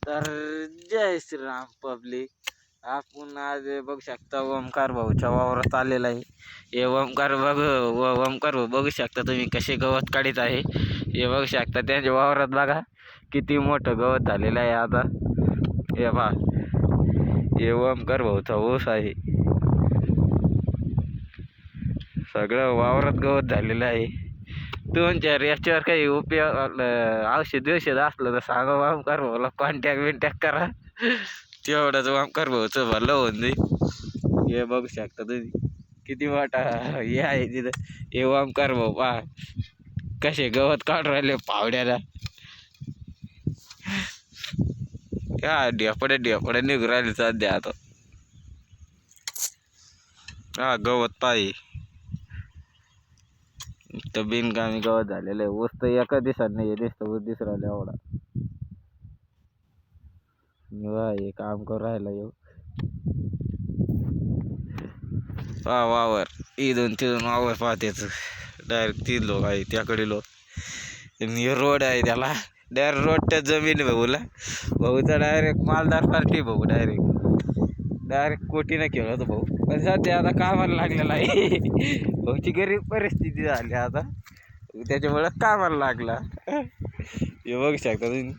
तर जय श्रीराम पब्लिक. आपण आज बघू शकता ओमकार भाऊच्या वावरात आलेला आहे. हे ओमकार भाऊ बघू शकता तुम्ही कसे गवत काढीत आहे. हे बघू शकता त्यांच्या वावरात बघा किती मोठं गवत झालेलं आहे. आता हे पहा, हे ओमकार भाऊचा ऊस आहे. सगळं वावरात गवत झालेलं आहे. तुमच्या याच्यावर काही उपयोग औषध असलं तर सांगा, ओमकार भाऊला कॉन्टॅक्ट करा. तेवढंच ओमकार भाऊचं भलं होऊन जाईल. हे बघू शकता तुम्ही किती मोठा हे आहे तिथं. हे ओमकार भाऊ पहा कसे गवत काढून राहिले पावड्याला. काय ढेपडे निघून राहिले सध्या. आता हा गवत पाहिजे तर बिनकामी गवत झालेलं आहे. ऊस तर एका दिवसात नाही दिसतं, ऊस दिसू राहिला एवढा. हे काम करू राहिला येऊ पहा वावर. इथून तिथून वावर पाहतेच. डायरेक्ट 3 लोक आहे त्याकडे लोक. रोड आहे त्याला डायरेक्ट रोडच्या जमीन भाऊला. भाऊचा डायरेक्ट मालदार पार्टी भाऊ. डायरेक्ट कोटीनं केलं होतं भाऊ. पण सध्या आता कामाला लागलेला आहे. भाऊची गरीब परिस्थिती झाली आता, त्याच्यामुळं कामाला लागला. हे बघू शकता तुम्ही.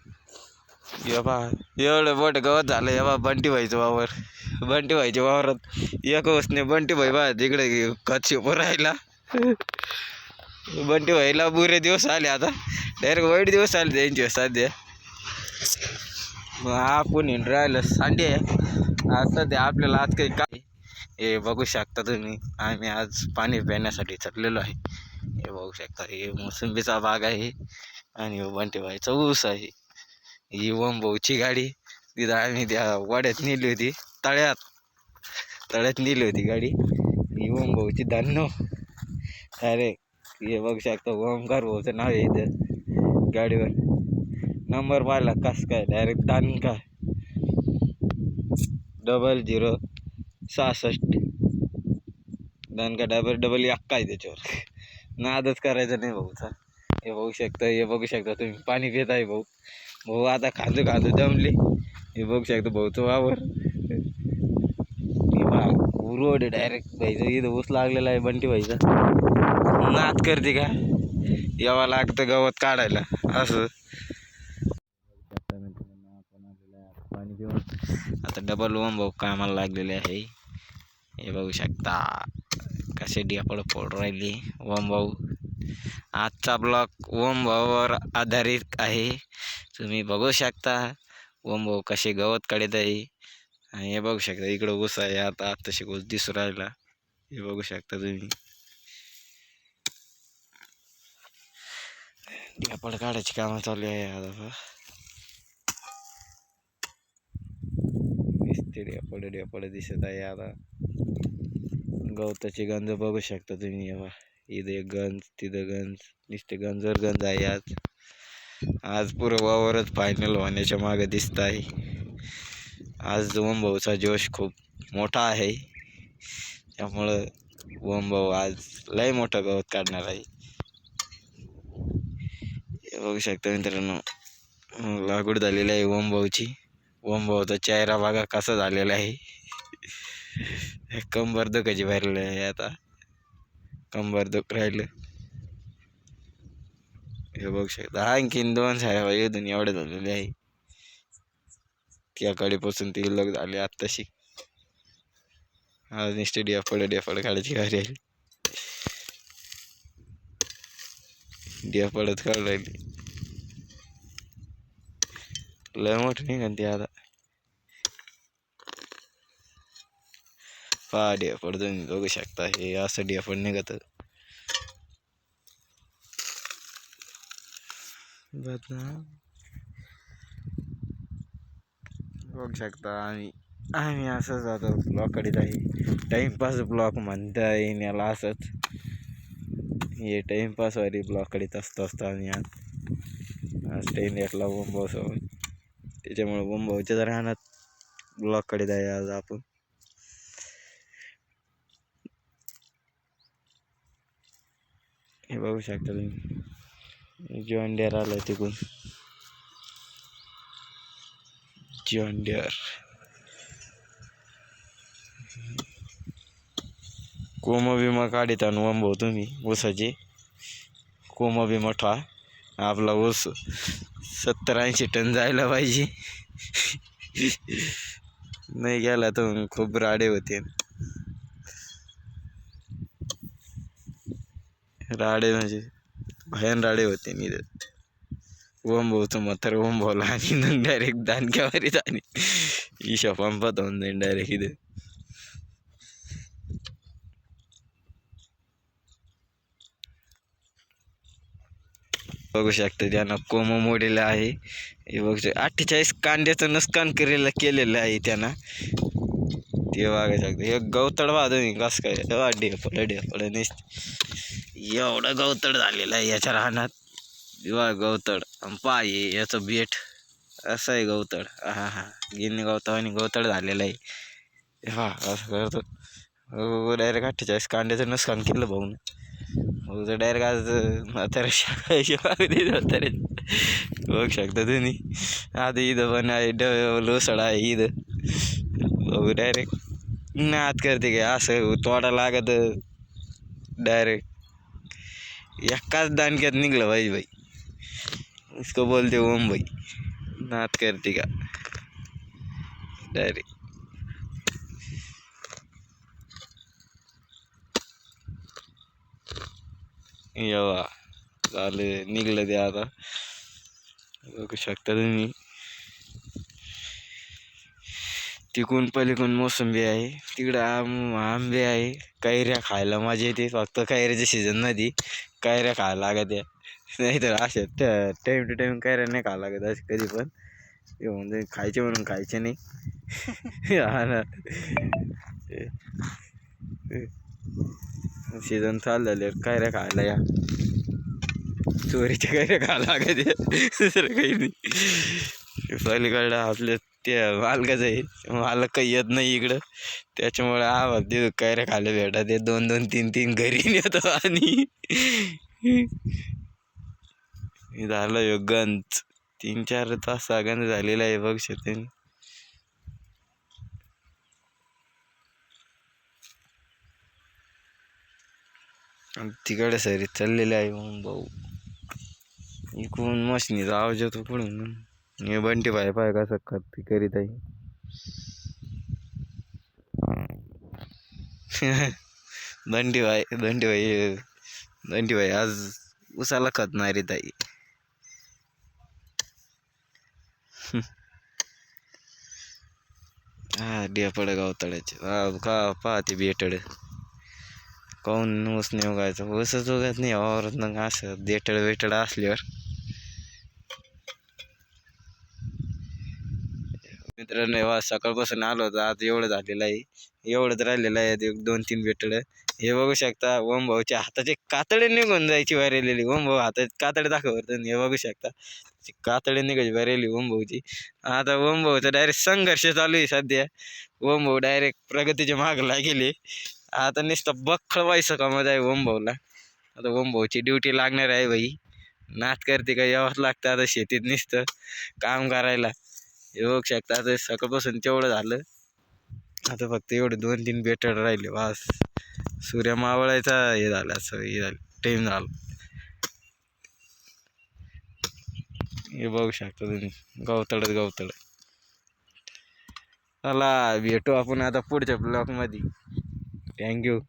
हे पहा एवढं मोठं गवत झालं. हे बा बंटी भाईचं वावर. बंटी भाईच्या वावरात एक उसने बंटी भाई बा तिकडे खत शिपून राहिला. बंटी भाईला बुरे दिवस आले आता. डायरेक्ट वाईट दिवस आले त्यांचे सध्या. मग आपण हिंड राहिलं सांडे. आज सध्या आपल्याला आज काही काय हे बघू शकता तुम्ही. आम्ही आज पाणी पिण्यासाठी चाललेलो आहे. हे बघू शकता हे मोसंबीचा बाग आहे आणि बंटी भाईचा ऊस आहे. ही ओमभाऊची गाडी. तिथं आम्ही त्या वाड्यात नेली होती. तळ्यात नेली होती गाडी. ही ओमभाऊची धान्य. अरे हे बघू शकता ओमकार भाऊचं नाव आहे इथं गाडीवर. नंबर पाहिला कस काय डायरेक्ट दानका 0066 दानका 0011 आहे त्याच्यावर. नादच करायचा नाही भाऊचा. हे बघू शकता तुम्ही पाणी पित आहे भाऊ आता खाजू दमले. हे बघू शकता भाऊचं वावर. रोड डायरेक्ट भाईचं इथं ऊस लागलेला आहे. बंटी भाईचा नाद करते का यावं लागतं गवत काढायला असं. पाणी पिऊन आता डबल ओमभाऊ कामाला लागलेले आहे. हे बघू शकता कसे ढेपड फोड राहिली ओमभाऊ. आजचा ब्लॉग ओमभाऊवर आधारित आहे. तुम्ही बघू शकता ओमभाऊ कसे गवत काढत आहे. आणि हे बघू शकता इकडं ऊस आहे. आता तशी ऊस दिसू राहिला. हे बघू शकता तुम्ही. ढेपड काढायची कामं चालू आहे आता. ढेपड दिसत आहे आता. गवताची गंज बघू शकता तुम्ही. इथे गंज तिथं गंज नुसते गंजवर गंज आहे. आज पुरं वावरच फायनल होण्याच्या मागे दिसत आहे. आज ओमभाऊचा जोश खूप मोठा आहे. त्यामुळं ओमभाऊ आज लय मोठं गवत काढणार आहे. हे बघू शकता मित्रांनो लागवड झालेली आहे ओमभाऊची. ओमभाऊचा चेहरा बघा कसा झालेला आहे. कंबर दुखायची भरलेलं आहे आता. कंबर दुख राहिलं. हे बघू शकता आणखीन 2 साऱ्या येऊन एवढे झालेले आहे. त्याकडे पासून 3 लोक झाले आत्ताशी. आज नुसते ढेपड काढायची गाडी आली. ढेपडच काढ राहिली. लय मोठं निघन ते आता. पहा ढेपड तुम्ही बघू शकता. हे असं ढेपड निघत. बघू शकता आम्ही असंच आता ब्लॉक काढत आहे. टाइमपास ब्लॉक म्हणता येईन याला असंच. हे टाइमपासवाली ब्लॉक काढत असतो आम्ही. आज टाइम भेटला ओमभाऊ सोबत. त्याच्यामुळे ओमभाऊच्या राहण्यात ब्लॉक काढत आहे आज आपण. हे बघू शकता तुम्ही जॉन डेअर आलं तिकडून. जॉन डिअर कोंब बिमा काढीत आणू भाऊ तुम्ही ऊसाचे कोंब बी मोठा आपला ऊस 70-80 टन जायला पाहिजे. नाही गेला तर खूप राडे होते. राडे म्हणजे भयान राडे होते. मी ओम भाऊचं म्हातार ओम भाऊला आणि डायरेक्ट दानक्यावरीच आणि ईशा पंपात होऊन जाईन डायरेक्ट इथे. बघू शकता त्यानं कोंब मोडलेलं आहे. हे बघू शकता 48 कांद्याचं नुकसान केलेलं आहे त्यानं. ते बघू शकता. हे गवतड वाजून कसं काय ढेपड एवढं गवतड झालेलं आहे याच्या रानात. गवतड पाय याचं बेट असं आहे गवतड. हा हा गिन्नी गवतावानी गवतड झालेलं आहे. हा असं करतो डायरेक्ट 48 कांद्याचं नुकसान केलं भाऊन. भाऊ तर डायरेक्ट आज म्हातारा म्हातारे बघू शकता तुम्ही. आता इथं पण आहे लोसड आहे इथं. भाऊ डायरेक्ट नाद करते काय असं तोडा लागत डायरेक्ट एकाच दानक्यात निघलं पाहिजे भाई. उसको बोलते ओम भाई नाद करते का डायरेक्ट. येवा झालं निघलं ते आता बघू शकता तुम्ही. तिकून पलीकडून मोसंबी आहे तिकडं आंबे आहे. कैऱ्या खायला मजा येते. फक्त कैऱ्याच्या सीझनमध्ये कैऱ्या खायला लागत आहे. नाही तर अशा टाईम टू टाईम कैऱ्या नाही खायला लागत असे कधी पण. येऊन जाईल खायचे म्हणून खायचे नाही. हा ना सीझन चालू झाले कैऱ्या खायला या. चोरीच्या कैऱ्या खायला लागत दुसरं काही नाही. पलीकडं आपल्या त्या मालकाचं आहे. मालक काही येत नाही इकडं त्याच्यामुळे आवाज देतो कैऱ्या खायला भेटा. ते 2-2 3-3 घरी नेतो आणि झालं योग गंज 3-4 तास गंज झालेला आहे बघ शकते. तिकडे सरी चाललेले आहे मग भाऊ. इकडून मशनीचा आवाज येतो पुढून. हे बंटी भाई पाय कसं करते करीत आहे. बंटी भाई आज उसाला खत मारीत आहे. हा डेपड गावतड्याचे का पाहते बेटड काऊन ऊस नाही उगायचं. ऊसच उगत नाही वावरत मग असं बेटड असल्यावर. मित्रांनो सकाळपासून आलो होतो. आज एवढं झालेलं आहे. एवढंच राहिलेलं आहे 1-2-3 बेटड. हे बघू शकता ओम भाऊच्या हाताचे कातडे निघून जायची वारेलेली. ओम भाऊ हातात कातडे दाखवत. हे बघू शकता कातडे निघायची वारेली ओम भाऊची. आता ओम भाऊचा डायरेक्ट संघर्ष चालू आहे सध्या. ओम भाऊ डायरेक्ट प्रगतीच्या मागला गेले. आता नुसतं बख्खळ व्हायचं कामत आहे ओम भाऊला. आता ओम भाऊची ड्युटी लागणार आहे भाई. नात करते का यावंच लागतं आता शेतीत नुसतं काम करायला. हे बघू शकता आता सकाळपासून तेवढं झालं. आता फक्त एवढे 2-3 बेटर राहिले बस. सूर्य मावळायचा हे झालं असं हे झालं टाईम झाला. हे बघू शकता तुम्ही गवतड. चला भेटू आपण आता पुढच्या ब्लॉकमध्ये. थँक्यू.